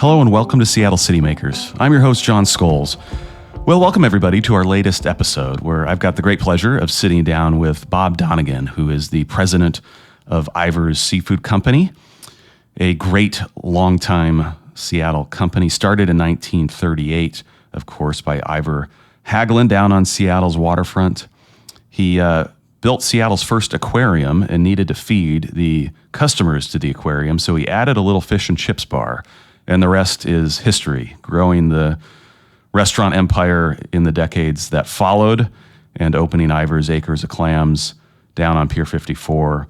Hello and welcome to Seattle City Makers. I'm your host, Jon Scholes. Well, welcome everybody to our latest episode where I've got the great pleasure of sitting down with Bob Donegan, who is the president of Ivar's Seafood Company, a great longtime Seattle company started in 1938, of course, by Ivar Hagelin down on Seattle's waterfront. He built Seattle's first aquarium and needed to feed the customers to the aquarium, so he added a little fish and chips bar, and the rest is history, growing the restaurant empire in the decades that followed and opening Ivar's Acres of Clams down on Pier 54.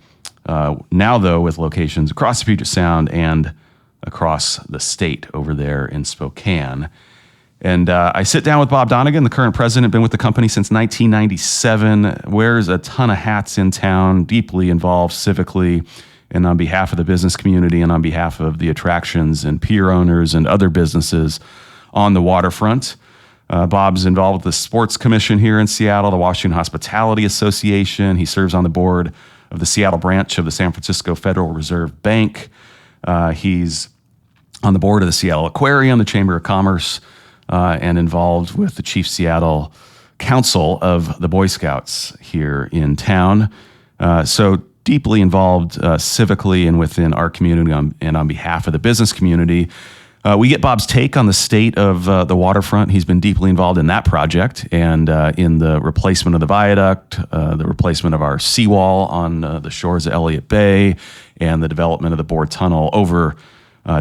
Now, though, with locations across the Puget Sound and across the state over there in Spokane. And I sit down with Bob Donegan, the current president, been with the company since 1997, wears a ton of hats in town, deeply involved civically, and on behalf of the business community and on behalf of the attractions and pier owners and other businesses on the waterfront. Bob's involved with the Sports Commission here in Seattle, the Washington Hospitality Association. He serves on the board of the Seattle branch of the San Francisco Federal Reserve Bank. He's on the board of the Seattle Aquarium, the Chamber of Commerce, and involved with the Chief Seattle Council of the Boy Scouts here in town. So deeply involved civically and within our community and on behalf of the business community. We get Bob's take on the state of the waterfront. He's been deeply involved in that project and in the replacement of the viaduct, the replacement of our seawall on the shores of Elliott Bay, and the development of the Board Tunnel over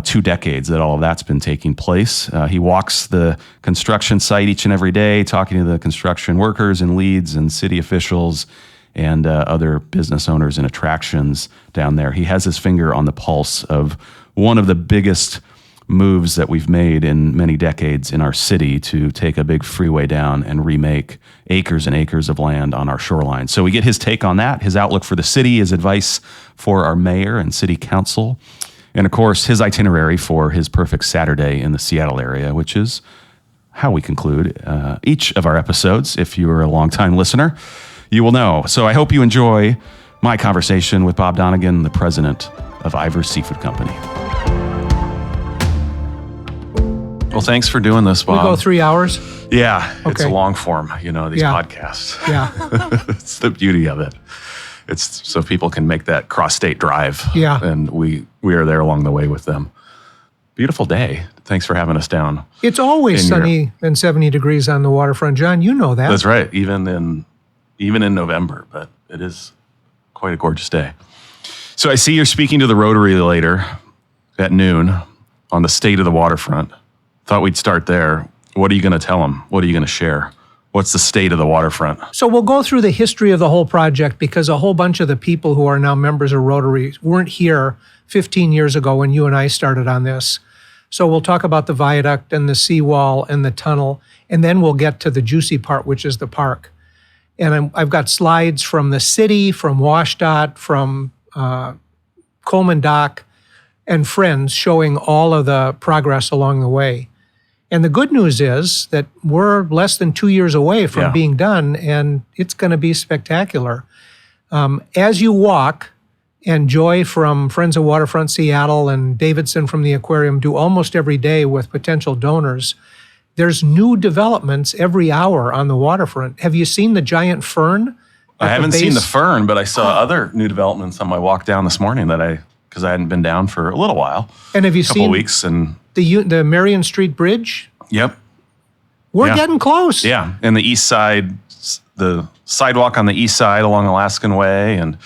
2 decades that all of that's been taking place. He walks the construction site each and every day, talking to the construction workers and leads and city officials and other business owners and attractions down there. He has his finger on the pulse of one of the biggest moves that we've made in many decades in our city to take a big freeway down and remake acres and acres of land on our shoreline. So we get his take on that, his outlook for the city, his advice for our mayor and city council, and of course his itinerary for his perfect Saturday in the Seattle area, which is how we conclude each of our episodes. If you are a longtime listener, you will know. So I hope you enjoy my conversation with Bob Donegan, the president of Ivar's Seafood Company. Well, thanks for doing this, Bob. We go 3 hours? Yeah, okay. It's a long form, these podcasts. Yeah. It's the beauty of it. It's so people can make that cross-state drive. Yeah. And we are there along the way with them. Beautiful day. Thanks for having us down. It's always sunny and 70 degrees on the waterfront, John. You know that. That's right. Even in November, but it is quite a gorgeous day. So I see you're speaking to the Rotary later at noon on the state of the waterfront. Thought we'd start there. What are you going to tell them? What are you going to share? What's the state of the waterfront? So we'll go through the history of the whole project because a whole bunch of the people who are now members of Rotary weren't here 15 years ago when you and I started on this. So we'll talk about the viaduct and the seawall and the tunnel, and then we'll get to the juicy part, which is the park. And I've got slides from the city, from WashDOT, from Coleman Dock, and friends showing all of the progress along the way. And the good news is that we're less than 2 years away from being done, and it's going to be spectacular. As you walk, and Joy from Friends of Waterfront Seattle and Davidson from the aquarium do almost every day with potential donors, there's new developments every hour on the waterfront. Have you seen the giant fern? I haven't seen the fern, but I saw other new developments on my walk down this morning because I hadn't been down for a little while. And have you seen weeks and the Marion Street Bridge? Yep. We're getting close. Yeah, and the east side, the sidewalk on the east side along Alaskan Way, and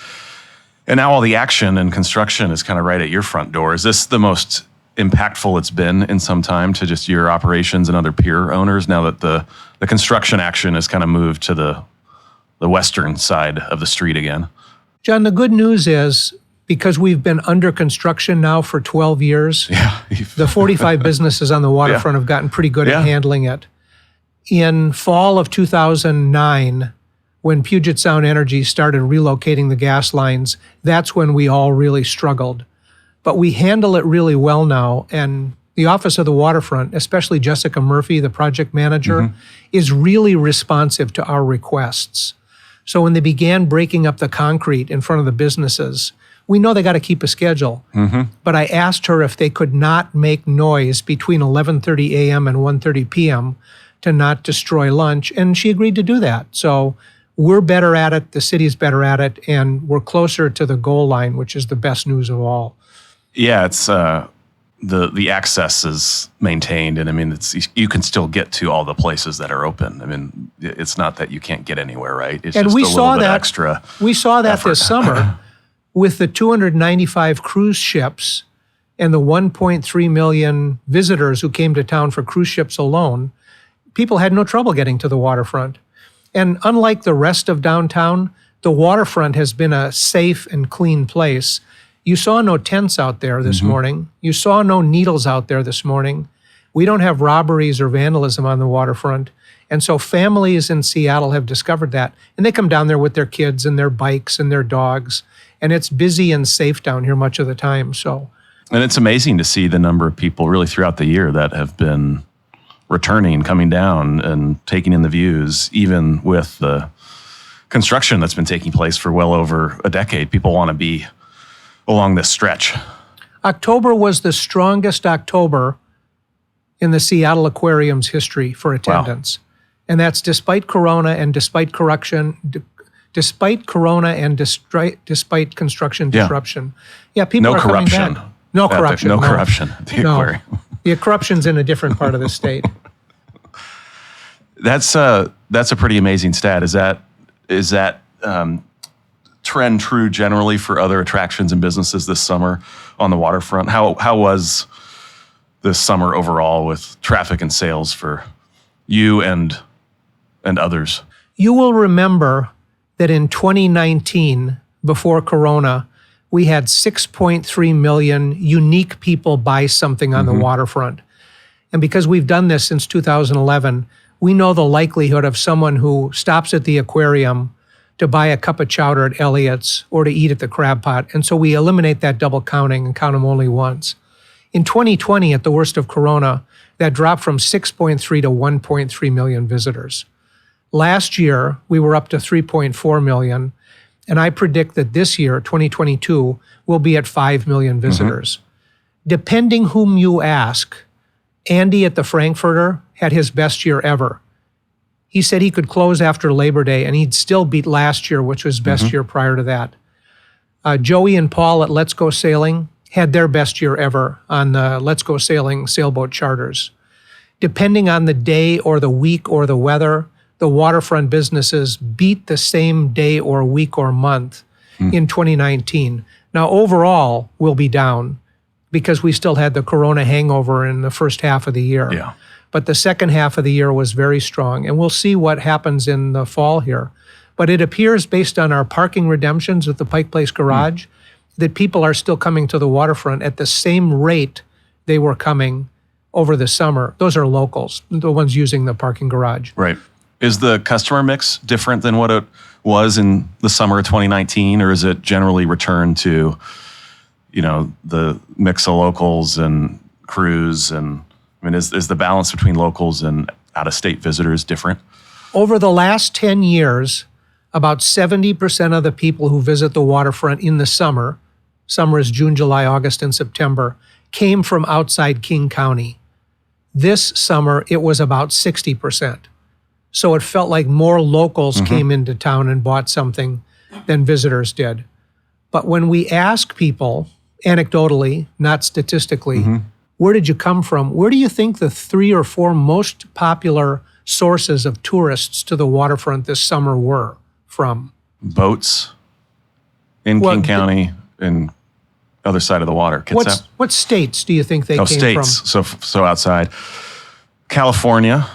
now all the action and construction is kind of right at your front door. Is this the most impactful it's been in some time to just your operations and other pier owners now that the construction action has kind of moved to the western side of the street again? John, the good news is because we've been under construction now for 12 years, the 45 businesses on the waterfront have gotten pretty good at handling it. In fall of 2009, when Puget Sound Energy started relocating the gas lines, that's when we all really struggled. But we handle it really well now, and the Office of the Waterfront, especially Jessica Murphy, the project manager, is really responsive to our requests. So when they began breaking up the concrete in front of the businesses, we know they got to keep a schedule. But I asked her if they could not make noise between 11:30 a.m. and 1:30 p.m. to not destroy lunch, and she agreed to do that. So we're better at it, the city's better at it, and we're closer to the goal line, which is the best news of all. Yeah, it's the access is maintained, and I mean, you can still get to all the places that are open. I mean, it's not that you can't get anywhere, right? It's And just we a saw little bit that extra. We saw that effort. this summer with the 295 cruise ships and the 1.3 million visitors who came to town for cruise ships alone. People had no trouble getting to the waterfront. And unlike the rest of downtown, the waterfront has been a safe and clean place. You saw no tents out there this morning. You saw no needles out there this morning. We don't have robberies or vandalism on the waterfront. And so families in Seattle have discovered that. And they come down there with their kids and their bikes and their dogs. And it's busy and safe down here much of the time. And it's amazing to see the number of people really throughout the year that have been returning, coming down and taking in the views, even with the construction that's been taking place for well over a decade. People want to be along this stretch. October was the strongest October in the Seattle Aquarium's history for attendance. Wow. And that's despite Corona and despite construction disruption. Yeah, people No are corruption. coming back. No corruption. No corruption at the aquarium. The corruption's in a different part of the state. That's a pretty amazing stat. Is that trend true generally for other attractions and businesses this summer on the waterfront? How was this summer overall with traffic and sales for you and others? You will remember that in 2019, before Corona, we had 6.3 million unique people buy something on the waterfront. And because we've done this since 2011, we know the likelihood of someone who stops at the aquarium to buy a cup of chowder at Elliott's or to eat at the Crab Pot. And so we eliminate that double counting and count them only once. In 2020, at the worst of Corona, that dropped from 6.3 to 1.3 million visitors. Last year, we were up to 3.4 million. And I predict that this year, 2022, will be at 5 million visitors. Depending whom you ask, Andy at the Frankfurter had his best year ever. He said he could close after Labor Day and he'd still beat last year, which was best year prior to that. Joey and Paul at Let's Go Sailing had their best year ever on the Let's Go Sailing sailboat charters. Depending on the day or the week or the weather, the waterfront businesses beat the same day or week or month in 2019. Now, overall, we'll be down because we still had the Corona hangover in the first half of the year. Yeah. But the second half of the year was very strong, and we'll see what happens in the fall here. But it appears, based on our parking redemptions at the Pike Place Garage, that people are still coming to the waterfront at the same rate they were coming over the summer. Those are locals, the ones using the parking garage. Right. Is the customer mix different than what it was in the summer of 2019, or is it generally returned to, the mix of locals and crews? And I mean, is the balance between locals and out-of-state visitors different? Over the last 10 years, about 70% of the people who visit the waterfront in the summer is June, July, August, and September, came from outside King County. This summer, it was about 60%. So it felt like more locals came into town and bought something than visitors did. But when we ask people, anecdotally, not statistically, where did you come from? Where do you think the 3 or 4 most popular sources of tourists to the waterfront this summer were from? Boats in King County and other side of the water. What states do you think they came from? So outside. California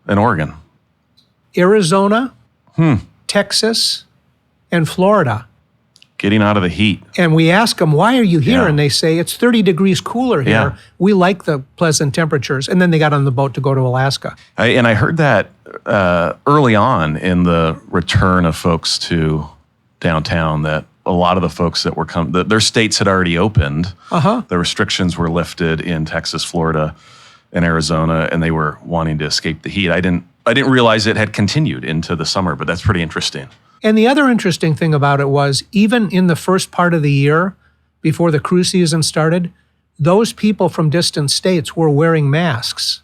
and Oregon. Arizona, Texas, and Florida. Getting out of the heat. And we ask them, why are you here? Yeah. And they say, it's 30 degrees cooler here. Yeah. We like the pleasant temperatures. And then they got on the boat to go to Alaska. I heard that early on in the return of folks to downtown, that a lot of the folks that were their states had already opened. The restrictions were lifted in Texas, Florida, and Arizona, and they were wanting to escape the heat. I didn't realize it had continued into the summer, but that's pretty interesting. And the other interesting thing about it was, even in the first part of the year, before the cruise season started, those people from distant states were wearing masks.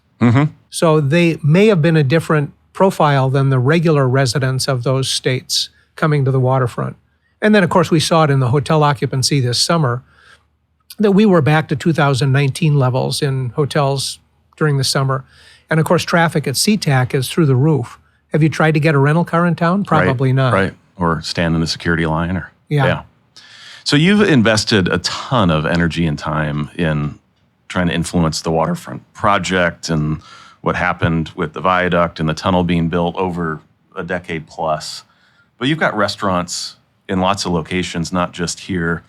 So they may have been a different profile than the regular residents of those states coming to the waterfront. And then, of course, we saw it in the hotel occupancy this summer, that we were back to 2019 levels in hotels during the summer. And of course, traffic at SeaTac is through the roof. Have you tried to get a rental car in town? Probably not. Right. Or stand in the security line. Yeah. So you've invested a ton of energy and time in trying to influence the waterfront project and what happened with the viaduct and the tunnel being built over a decade plus. But you've got restaurants in lots of locations, not just here.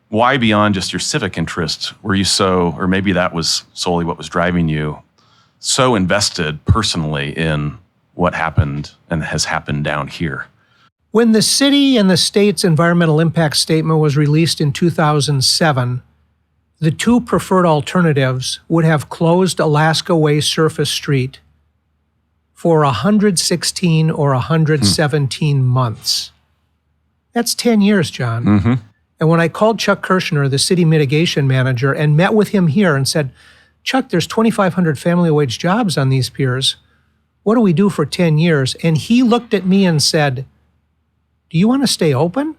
Why, beyond just your civic interest, were you so, or maybe that was solely what was driving you, so invested personally in what happened and has happened down here? When the city and the state's environmental impact statement was released in 2007, the two preferred alternatives would have closed Alaska Way Surface Street for 116 or 117 months. That's 10 years, John. And when I called Chuck Kirshner, the city mitigation manager, and met with him here and said, Chuck, there's 2,500 family wage jobs on these piers. What do we do for 10 years? And he looked at me and said, do you want to stay open?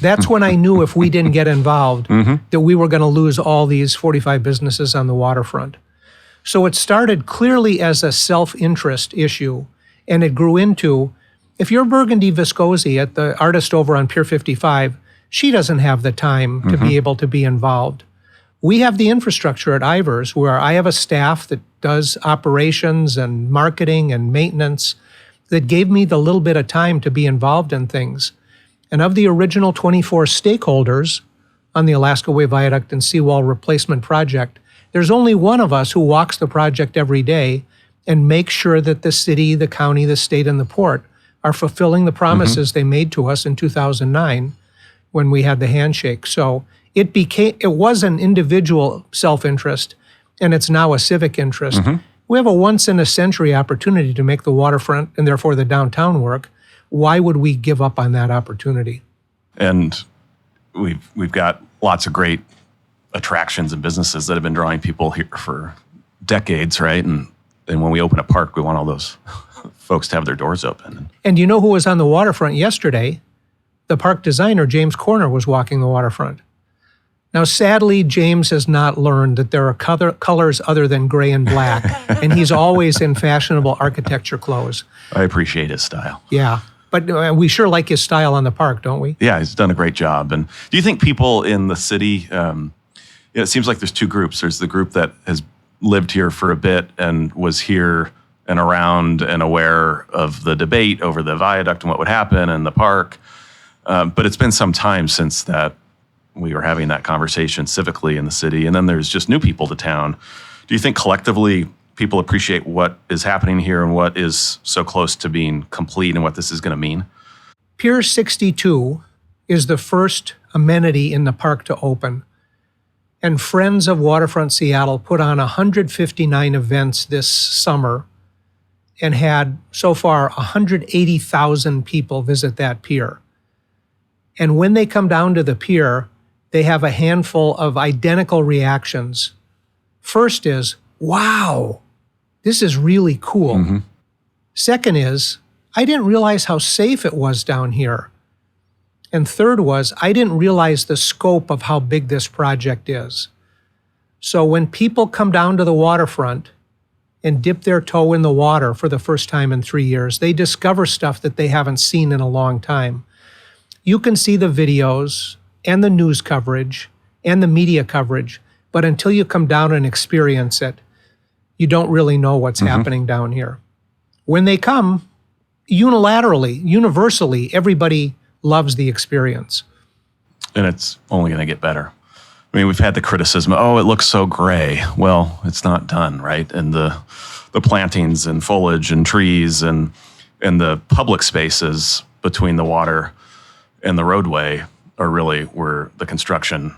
That's when I knew if we didn't get involved, that we were going to lose all these 45 businesses on the waterfront. So it started clearly as a self-interest issue, and it grew into, if you're Burgundy Viscosi at the artist over on Pier 55, she doesn't have the time to be able to be involved. We have the infrastructure at Ivar's where I have a staff that does operations and marketing and maintenance that gave me the little bit of time to be involved in things. And of the original 24 stakeholders on the Alaska Way Viaduct and Seawall Replacement Project, there's only one of us who walks the project every day and makes sure that the city, the county, the state, and the port are fulfilling the promises they made to us in 2009 when we had the handshake. So it was an individual self-interest, and it's now a civic interest. We have a once-in-a-century opportunity to make the waterfront and therefore the downtown work. Why would we give up on that opportunity? And we've got lots of great attractions and businesses that have been drawing people here for decades, right? And when we open a park, we want all those folks to have their doors open. And you know who was on the waterfront yesterday? The park designer, James Corner, was walking the waterfront. Now, sadly, James has not learned that there are colors other than gray and black, and he's always in fashionable architecture clothes. I appreciate his style. Yeah, but we sure like his style on the park, don't we? Yeah, he's done a great job. And do you think people in the city, it seems like there's two groups. There's the group that has lived here for a bit and was here and around and aware of the debate over the viaduct and what would happen and the park. But it's been some time since that we were having that conversation civically in the city. And then there's just new people to town. Do you think collectively people appreciate what is happening here and what is so close to being complete and what this is going to mean? Pier 62 is the first amenity in the park to open. And Friends of Waterfront Seattle put on 159 events this summer and had so far 180,000 people visit that pier. And when they come down to the pier, they have a handful of identical reactions. First is, wow, this is really cool. Second is, I didn't realize how safe it was down here. And third was, I didn't realize the scope of how big this project is. So when people come down to the waterfront and dip their toe in the water for the first time in 3 years, they discover stuff that they haven't seen in a long time. You can see the videos and the news coverage and the media coverage, but until you come down and experience it, you don't really know what's happening down here. When they come, unilaterally, universally, everybody loves the experience. And it's only going to get better. I mean, we've had the criticism, oh, it looks so gray. Well, it's not done, right? And the plantings and foliage and trees and the public spaces between the water and the roadway are really where the construction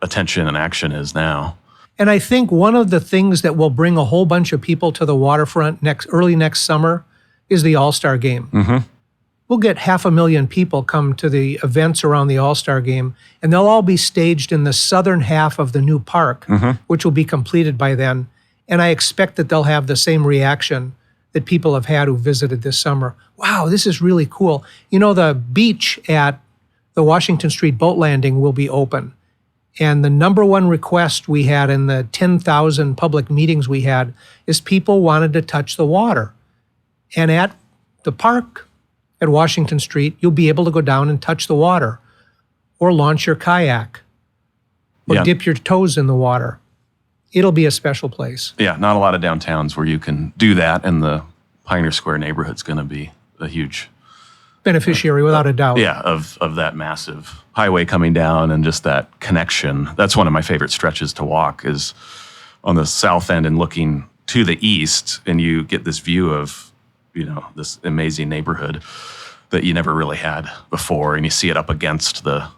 attention and action is now. And I think one of the things that will bring a whole bunch of people to the waterfront early next summer is the All-Star Game. we'll get 500,000 people come to the events around the All-Star Game, and they'll all be staged in the southern half of the new park, which will be completed by then. And I expect that they'll have the same reaction that people have had who visited this summer. Wow, this is really cool. You know, the beach at the Washington Street boat landing will be open. And the number one request we had in the 10,000 public meetings we had is people wanted to touch the water. And at the park at Washington Street, you'll be able to go down and touch the water or launch your kayak or dip your toes in the water. It'll be a special place. Yeah, not a lot of downtowns where you can do that, and the Pioneer Square neighborhood's going to be a huge beneficiary, without a doubt. Yeah, of that massive highway coming down and just that connection. That's one of my favorite stretches to walk, is on the south end and looking to the east, and you get this view of, this amazing neighborhood that you never really had before, and you see it up against the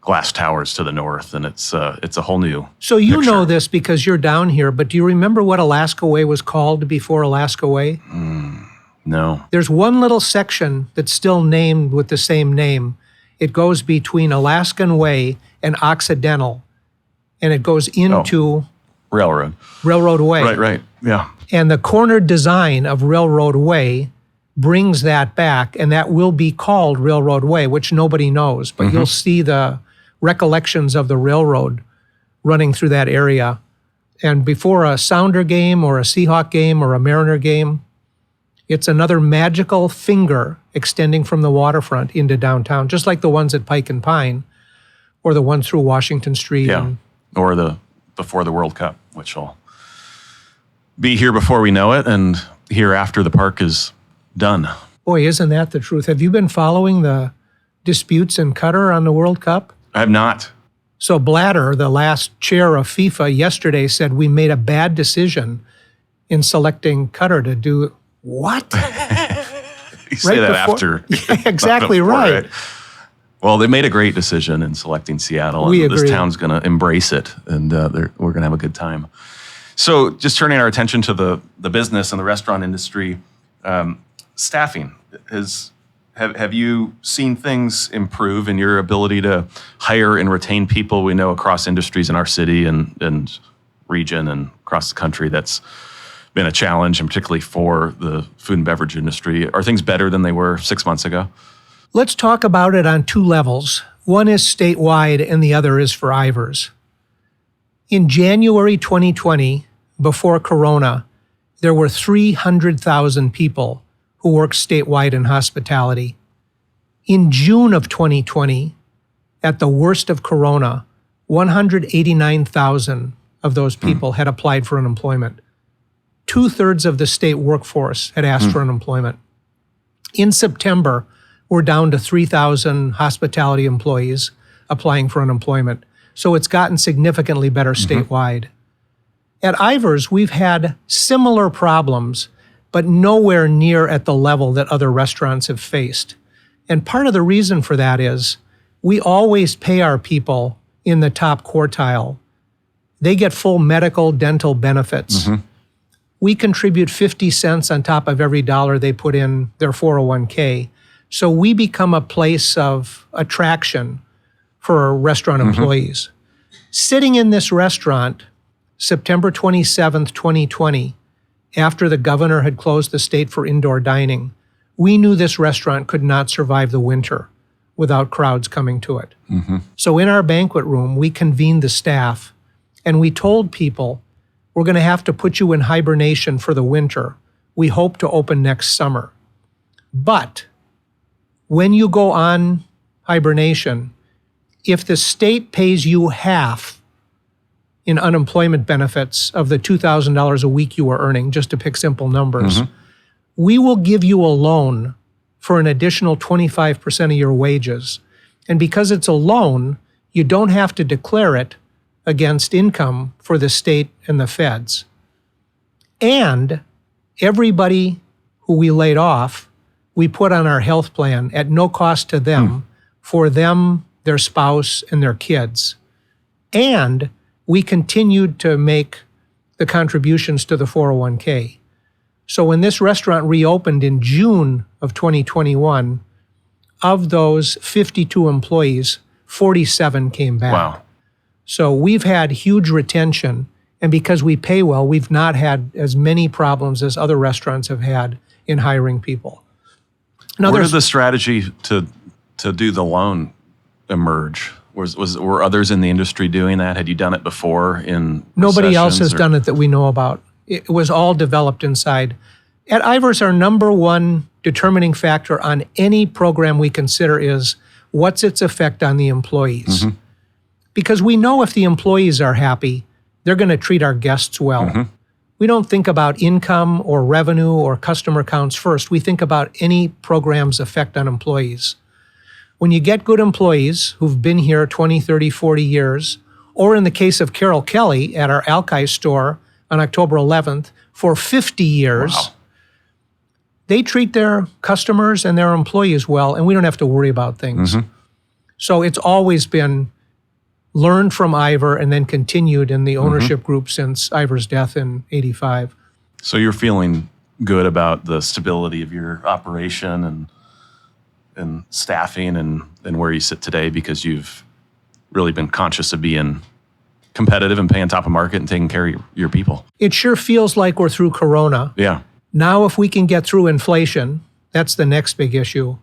glass towers to the north, and it's a whole new So you picture. know this because you're down here, but do you remember what Alaska Way was called before Alaska Way? No. There's one little section that's still named with the same name. It goes between Alaskan Way and Occidental, and it goes into Railroad. Railroad Way. Right. Yeah. And the corner design of Railroad Way brings that back, and that will be called Railroad Way, which nobody knows, but you'll see the recollections of the railroad running through that area. And before a Sounder game or a Seahawk game or a Mariner game, it's another magical finger extending from the waterfront into downtown, just like the ones at Pike and Pine or the ones through Washington Street. Yeah. Or before the World Cup, which will be here before we know it and here after the park is done. Boy, isn't that the truth? Have you been following the disputes in Qatar on the World Cup? I have not. So Blatter, the last chair of FIFA, yesterday said we made a bad decision in selecting Qatar to do what? You say that after. Yeah, exactly before, right. Well, they made a great decision in selecting Seattle. We and agree. This town's going to embrace it, and we're going to have a good time. So just turning our attention to the business and the restaurant industry, staffing. Have you seen things improve in your ability to hire and retain people? We know across industries in our city and region and across the country that's been a challenge, and particularly for the food and beverage industry. Are things better than they were 6 months ago? Let's talk about it on two levels. One is statewide and the other is for Ivars. In January 2020, before Corona, there were 300,000 people who worked statewide in hospitality. In June of 2020, at the worst of Corona, 189,000 of those people had applied for unemployment. 2/3 of the state workforce had asked for unemployment. In September, we're down to 3,000 hospitality employees applying for unemployment. So it's gotten significantly better statewide. At Ivars, we've had similar problems, but nowhere near at the level that other restaurants have faced. And part of the reason for that is we always pay our people in the top quartile. They get full medical, dental benefits. We contribute 50 cents on top of every dollar they put in their 401k. So we become a place of attraction for restaurant employees. Sitting in this restaurant, September 27th, 2020, after the governor had closed the state for indoor dining, we knew this restaurant could not survive the winter without crowds coming to it. So in our banquet room, we convened the staff and we told people, we're going to have to put you in hibernation for the winter. We hope to open next summer. But when you go on hibernation, if the state pays you half in unemployment benefits of the $2,000 a week you were earning, just to pick simple numbers, we will give you a loan for an additional 25% of your wages. And because it's a loan, you don't have to declare it against income for the state and the feds. And everybody who we laid off, we put on our health plan at no cost to them, for them, their spouse, and their kids. And we continued to make the contributions to the 401k. So when this restaurant reopened in June of 2021, of those 52 employees, 47 came back. Wow. So we've had huge retention. And because we pay well, we've not had as many problems as other restaurants have had in hiring people. Now, where did the strategy to do the loan emerge? Were others in the industry doing that? Had you done it before in Nobody else has recessions, or- done it that we know about. It was all developed inside. At Ivar's, our number one determining factor on any program we consider is what's its effect on the employees. Because we know if the employees are happy, they're going to treat our guests well. We don't think about income or revenue or customer counts first. We think about any program's effect on employees. When you get good employees who've been here 20, 30, 40 years, or in the case of Carol Kelly at our Alki store on October 11th for 50 years, Wow. they treat their customers and their employees well, and we don't have to worry about things. So it's always been learned from Ivar and then continued in the ownership group since Ivar's death in '85. So you're feeling good about the stability of your operation and staffing and where you sit today because you've really been conscious of being competitive and paying top of market and taking care of your people. It sure feels like we're through Corona. Yeah. Now, if we can get through inflation, that's the next big issue.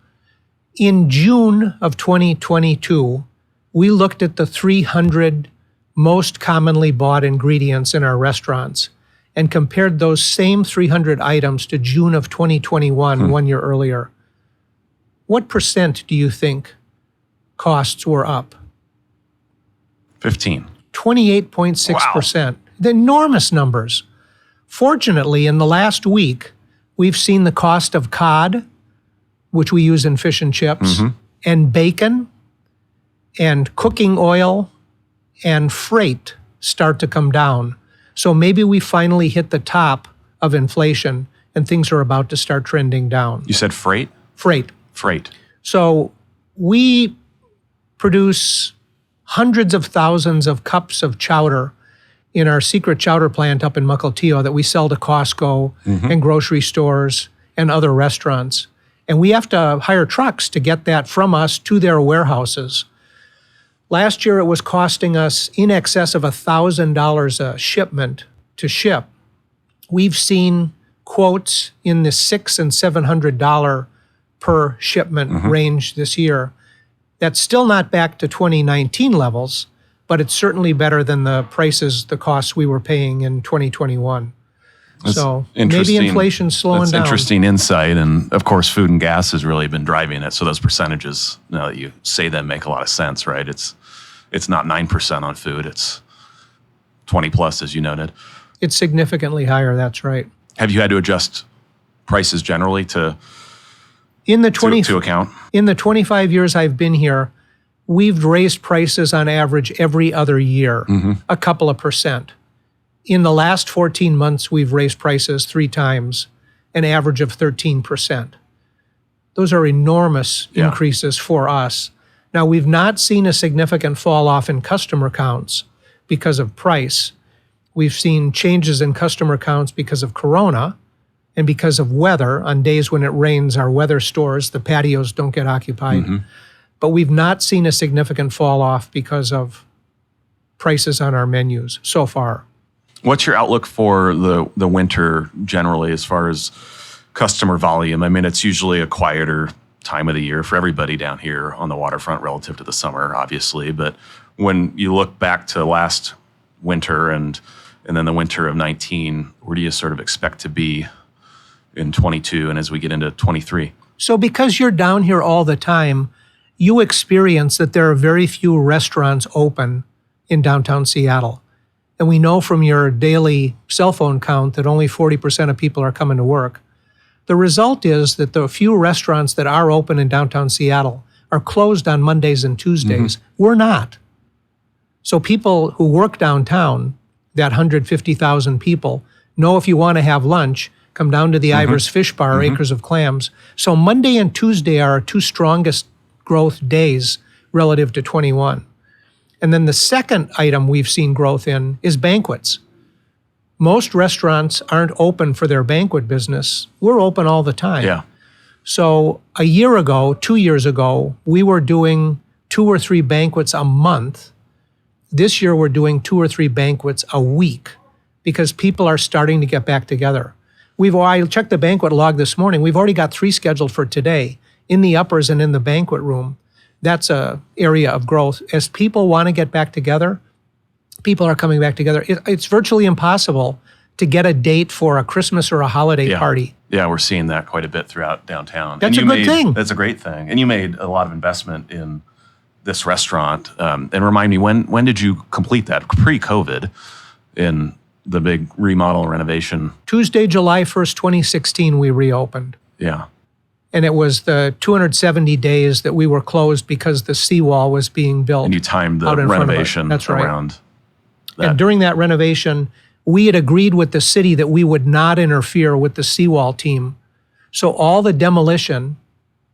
In June of 2022, we looked at the 300 most commonly bought ingredients in our restaurants and compared those same 300 items to June of 2021, 1 year earlier. What percent do you think costs were up? 15. 28.6%. The enormous numbers. Fortunately, in the last week, we've seen the cost of cod, which we use in fish and chips, and bacon, and cooking oil, and freight start to come down. So maybe we finally hit the top of inflation and things are about to start trending down. You said freight? Freight. Freight. So we produce hundreds of thousands of cups of chowder in our secret chowder plant up in Mukilteo that we sell to Costco and grocery stores and other restaurants. And we have to hire trucks to get that from us to their warehouses. Last year, it was costing us in excess of $1,000 a shipment to ship. We've seen quotes in the $600 and $700 per shipment range this year. That's still not back to 2019 levels, but it's certainly better than the prices, the costs we were paying in 2021. So maybe inflation's slowing down. That's interesting insight. And of course, food and gas has really been driving it. So those percentages, now that you say them, make a lot of sense, right? It's not 9% on food. It's 20 plus, as you noted. It's significantly higher, that's right. Have you had to adjust prices generally to account? In the 25 years I've been here, we've raised prices on average every other year, a couple of percent. In the last 14 months, we've raised prices 3 times, an average of 13%. Those are enormous increases for us. Now, we've not seen a significant fall off in customer counts because of price. We've seen changes in customer counts because of Corona and because of weather. On days when it rains, our weather stores, the patios don't get occupied. But we've not seen a significant fall off because of prices on our menus so far. What's your outlook for the winter generally as far as customer volume? I mean, it's usually a quieter time of the year for everybody down here on the waterfront relative to the summer, obviously. But when you look back to last winter and then the winter of 19, where do you sort of expect to be in 22 and as we get into 23? So because you're down here all the time, you experience that there are very few restaurants open in downtown Seattle. And we know from your daily cell phone count that only 40% of people are coming to work. The result is that the few restaurants that are open in downtown Seattle are closed on Mondays and Tuesdays. We're not. So people who work downtown, that 150,000 people, know if you want to have lunch, come down to the Ivar's Fish Bar, Acres of Clams. So Monday and Tuesday are our 2 strongest growth days relative to 21. And then the second item we've seen growth in is banquets. Most restaurants aren't open for their banquet business. We're open all the time. Yeah. So a year ago, 2 years ago, we were doing 2 or 3 banquets a month. This year, we're doing 2 or 3 banquets a week because people are starting to get back together. I checked the banquet log this morning. We've already got 3 scheduled for today in the uppers and in the banquet room. That's a area of growth. As people want to get back together, people are coming back together. It's virtually impossible to get a date for a Christmas or a holiday party. Yeah, we're seeing that quite a bit throughout downtown. That's a good thing. That's a great thing. And you made a lot of investment in this restaurant. And remind me, when did you complete that? Pre-COVID, in the big remodel and renovation? Tuesday, July 1st, 2016, we reopened. Yeah. And it was the 270 days that we were closed because the seawall was being built. And you timed the renovation around that. And during that renovation, we had agreed with the city that we would not interfere with the seawall team. So all the demolition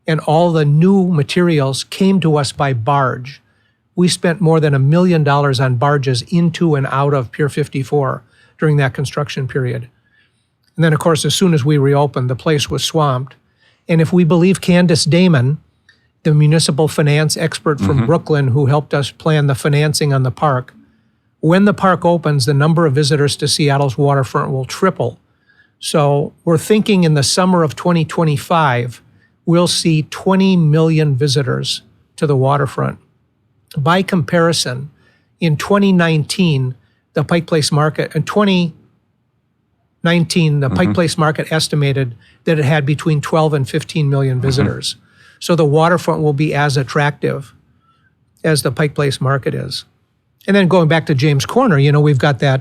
and all the new materials came to us by barge. We spent more than $1 million on barges into and out of Pier 54 during that construction period. And then, of course, as soon as we reopened, the place was swamped. And if we believe Candace Damon, the municipal finance expert from Brooklyn who helped us plan the financing on the park, when the park opens, the number of visitors to Seattle's waterfront will triple. So we're thinking in the summer of 2025, we'll see 20 million visitors to the waterfront. By comparison, in 2019, the Pike Place Market, Pike Place Market estimated that it had between 12 and 15 million visitors. So the waterfront will be as attractive as the Pike Place Market is. And then going back to James Corner, we've got that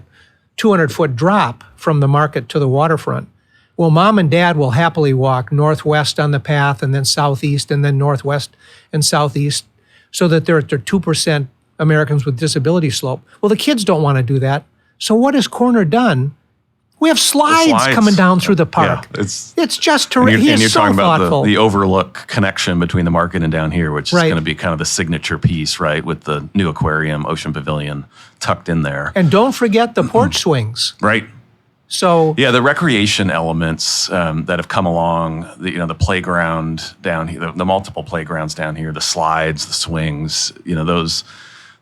200-foot drop from the market to the waterfront. Well, Mom and Dad will happily walk northwest on the path and then southeast and then northwest and southeast so that they're at their 2% Americans with Disability slope. Well, the kids don't want to do that. So what has Corner done? We have slides coming down through the park. Yeah, it's just terrific. And you're so talking about thoughtful. the overlook connection between the market and down here, which is going to be kind of the signature piece, right? With the new aquarium, Ocean Pavilion tucked in there. And don't forget the porch swings. Right. So yeah, the recreation elements that have come along, the playground down here, the multiple playgrounds down here, the slides, the swings,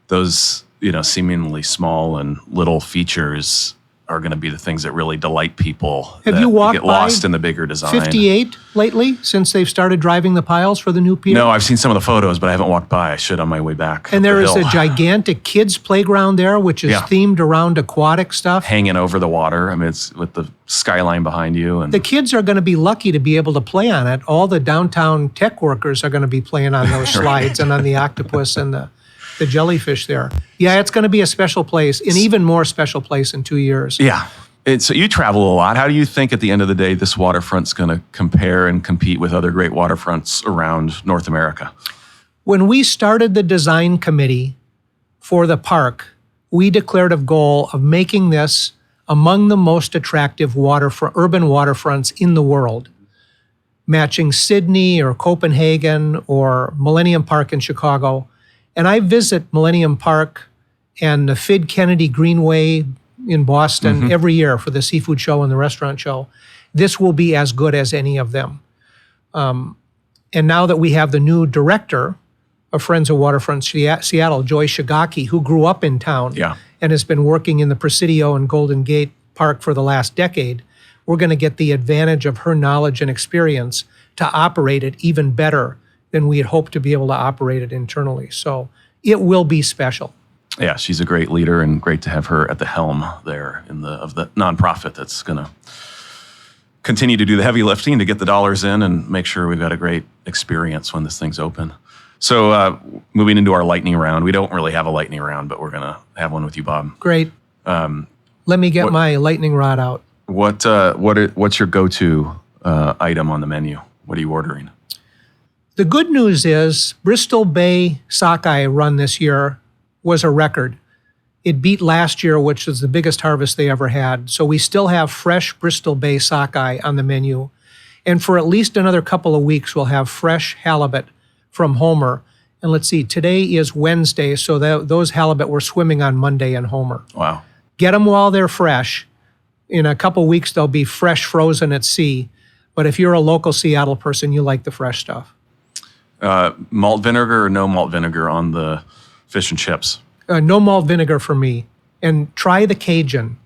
those seemingly small and little features are going to be the things that really delight people. Have you walked get lost in the bigger design? 58 lately, since they've started driving the piles for the new pier? No, I've seen some of the photos, but I haven't walked by. I should on my way back. And there is a gigantic kids playground there, which is themed around aquatic stuff. Hanging over the water. I mean, it's with the skyline behind you. And the kids are going to be lucky to be able to play on it. All the downtown tech workers are going to be playing on those slides and on the octopus and the jellyfish there. Yeah, it's going to be a special place, an even more special place in 2 years. Yeah. So you travel a lot. How do you think at the end of the day this waterfront's going to compare and compete with other great waterfronts around North America? When we started the design committee for the park, we declared a goal of making this among the most attractive urban waterfronts in the world, matching Sydney or Copenhagen or Millennium Park in Chicago. And I visit Millennium Park and the Fid Kennedy Greenway in Boston every year for the seafood show and the restaurant show. This will be as good as any of them. And now that we have the new director of Friends of Waterfront Seattle, Joy Shigaki, who grew up in town and has been working in the Presidio and Golden Gate Park for the last decade, we're going to get the advantage of her knowledge and experience to operate it even better than we had hoped to be able to operate it internally. So it will be special. Yeah, she's a great leader and great to have her at the helm there of the nonprofit that's going to continue to do the heavy lifting to get the dollars in and make sure we've got a great experience when this thing's open. So moving into our lightning round, we don't really have a lightning round, but we're going to have one with you, Bob. Great. Let me get my lightning rod out. What's your go-to item on the menu? What are you ordering? The good news is Bristol Bay sockeye run this year was a record. It beat last year, which was the biggest harvest they ever had. So we still have fresh Bristol Bay sockeye on the menu. And for at least another couple of weeks, we'll have fresh halibut from Homer. And let's see, today is Wednesday, so those halibut were swimming on Monday in Homer. Wow. Get them while they're fresh. In a couple of weeks, they'll be fresh frozen at sea. But if you're a local Seattle person, you like the fresh stuff. Malt vinegar or no malt vinegar on the fish and chips? No malt vinegar for me. And try the Cajun.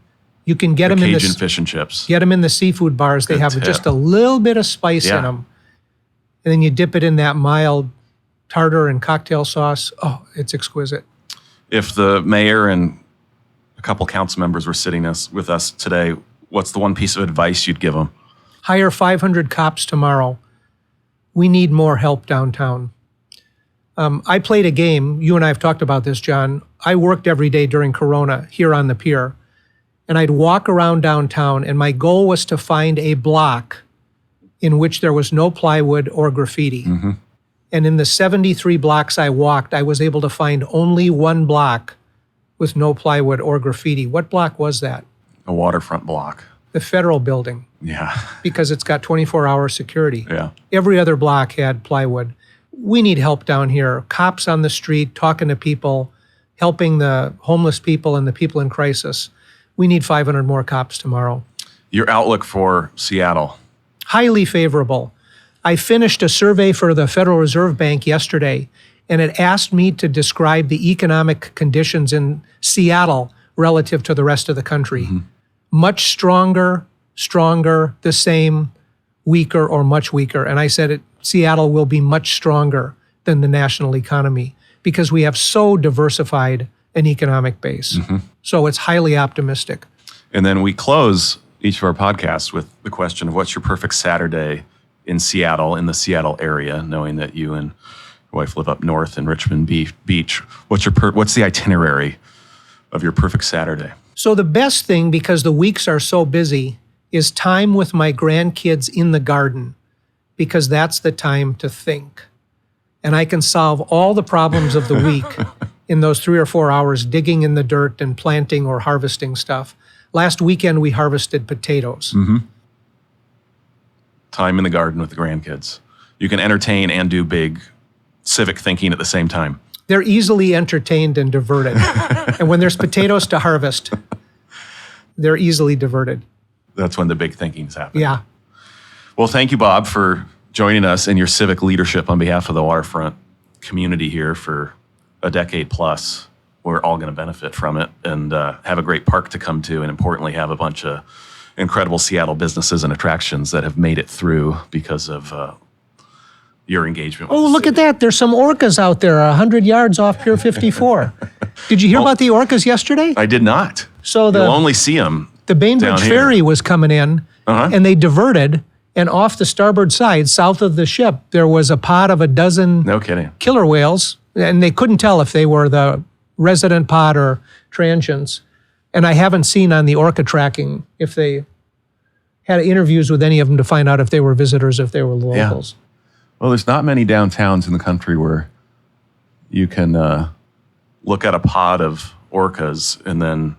You can get them Cajun fish and chips. Get them in the seafood bars. They have just a little bit of spice in them. And then you dip it in that mild tartar and cocktail sauce. Oh, it's exquisite. If the mayor and a couple council members were sitting with us today, what's the one piece of advice you'd give them? Hire 500 cops tomorrow. We need more help downtown. I played a game. You and I have talked about this, John. I worked every day during Corona here on the pier. And I'd walk around downtown, and my goal was to find a block in which there was no plywood or graffiti. Mm-hmm. And in the 73 blocks I walked, I was able to find only one block with no plywood or graffiti. What block was that? A waterfront block. The Federal Building. Yeah. Because it's got 24-hour security. Yeah. Every other block had plywood. We need help down here. Cops on the street, talking to people, helping the homeless people and the people in crisis. We need 500 more cops tomorrow. Your outlook for Seattle? Highly favorable. I finished a survey for the Federal Reserve Bank yesterday, and it asked me to describe the economic conditions in Seattle relative to the rest of the country. Mm-hmm. Much stronger, the same, weaker, or much weaker. And I said Seattle will be much stronger than the national economy because we have so diversified an economic base. Mm-hmm. So it's highly optimistic. And then we close each of our podcasts with the question of what's your perfect Saturday in Seattle, in the Seattle area, knowing that you and your wife live up north in Richmond Beach. What's the itinerary of your perfect Saturday? So the best thing, because the weeks are so busy, is time with my grandkids in the garden, because that's the time to think. And I can solve all the problems of the week in those 3 or 4 hours digging in the dirt and planting or harvesting stuff. Last weekend, we harvested potatoes. Mm-hmm. Time in the garden with the grandkids. You can entertain and do big civic thinking at the same time. They're easily entertained and diverted. And when there's potatoes to harvest, they're easily diverted. That's when the big thinking's happening. Yeah. Well, thank you, Bob, for joining us and your civic leadership on behalf of the waterfront community here for a decade plus. We're all going to benefit from it and have a great park to come to, and importantly, have a bunch of incredible Seattle businesses and attractions that have made it through because of your engagement with the look city. at that. There's some orcas out there 100 yards off Pier 54. Did you hear about the orcas yesterday? I did not. So you'll only see them the Bainbridge Ferry was coming in, and they diverted, and off the starboard side, south of the ship, there was a pod of a dozen killer whales, and they couldn't tell if they were the resident pod or transients. And I haven't seen on the orca tracking if they had interviews with any of them to find out if they were visitors, if they were locals. Yeah. Well, there's not many downtowns in the country where you can look at a pod of orcas and then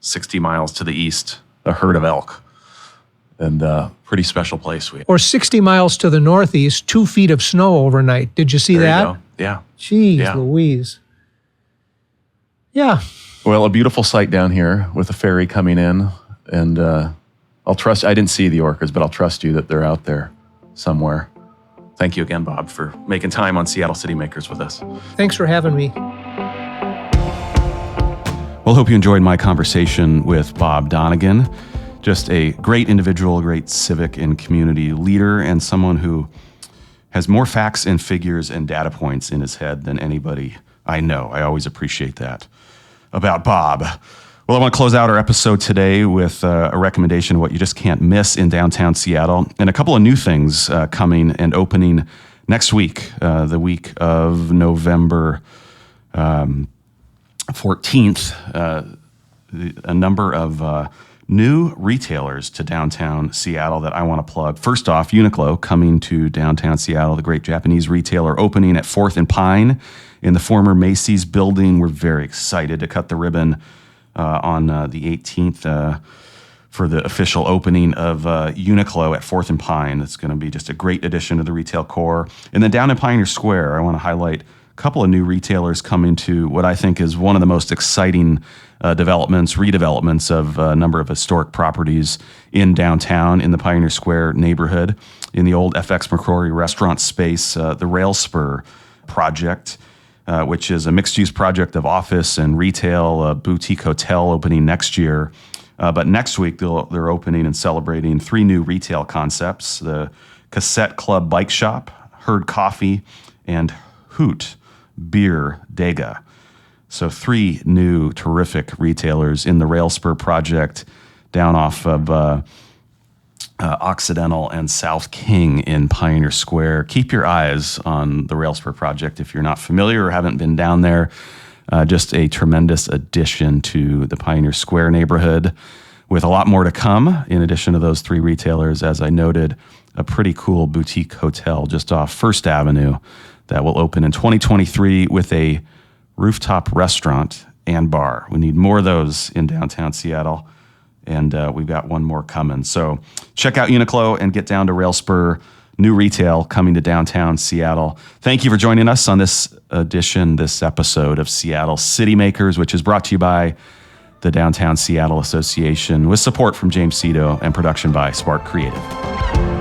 60 miles to the east, a herd of elk. And pretty special place. Or 60 miles to the northeast, 2 feet of snow overnight. Did you see that? You go. Yeah. Jeez Louise. Yeah. Well, a beautiful sight down here with a ferry coming in. And I didn't see the orcas, but I'll trust you that they're out there somewhere. Thank you again, Bob, for making time on Seattle City Makers with us. Thanks for having me. Well, hope you enjoyed my conversation with Bob Donegan. Just a great individual, great civic and community leader, and someone who has more facts and figures and data points in his head than anybody I know. I always appreciate that about Bob. Well, I want to close out our episode today with a recommendation of what you just can't miss in downtown Seattle, and a couple of new things coming and opening next week, the week of November 14th. A number of new retailers to downtown Seattle that I want to plug. First off, Uniqlo coming to downtown Seattle, the great Japanese retailer, opening at 4th and Pine in the former Macy's building. We're very excited to cut the ribbon on the 18th for the official opening of Uniqlo at 4th and Pine. It's going to be just a great addition to the retail core. And then down in Pioneer Square, I want to highlight couple of new retailers coming to what I think is one of the most exciting redevelopments of a number of historic properties in downtown in the Pioneer Square neighborhood, in the old FX McCrory restaurant space, the Rail Spur project, which is a mixed-use project of office and retail, a boutique hotel opening next year. But next week, they're opening and celebrating 3 new retail concepts: the Cassette Club Bike Shop, Herd Coffee, and Hoot Beer Dega. So 3 new terrific retailers in the Rail Spur project down off of Occidental and South King in Pioneer Square. Keep your eyes on the Rail Spur project if you're not familiar or haven't been down there. Just a tremendous addition to the Pioneer Square neighborhood, with a lot more to come. In addition to those 3 retailers, as I noted, a pretty cool boutique hotel just off First Avenue that will open in 2023 with a rooftop restaurant and bar. We need more of those in downtown Seattle, and we've got one more coming. So check out Uniqlo and get down to Rail Spur. New retail coming to downtown Seattle. Thank you for joining us on this episode of Seattle City Makers, which is brought to you by the Downtown Seattle Association with support from James Cito and production by Spark Creative.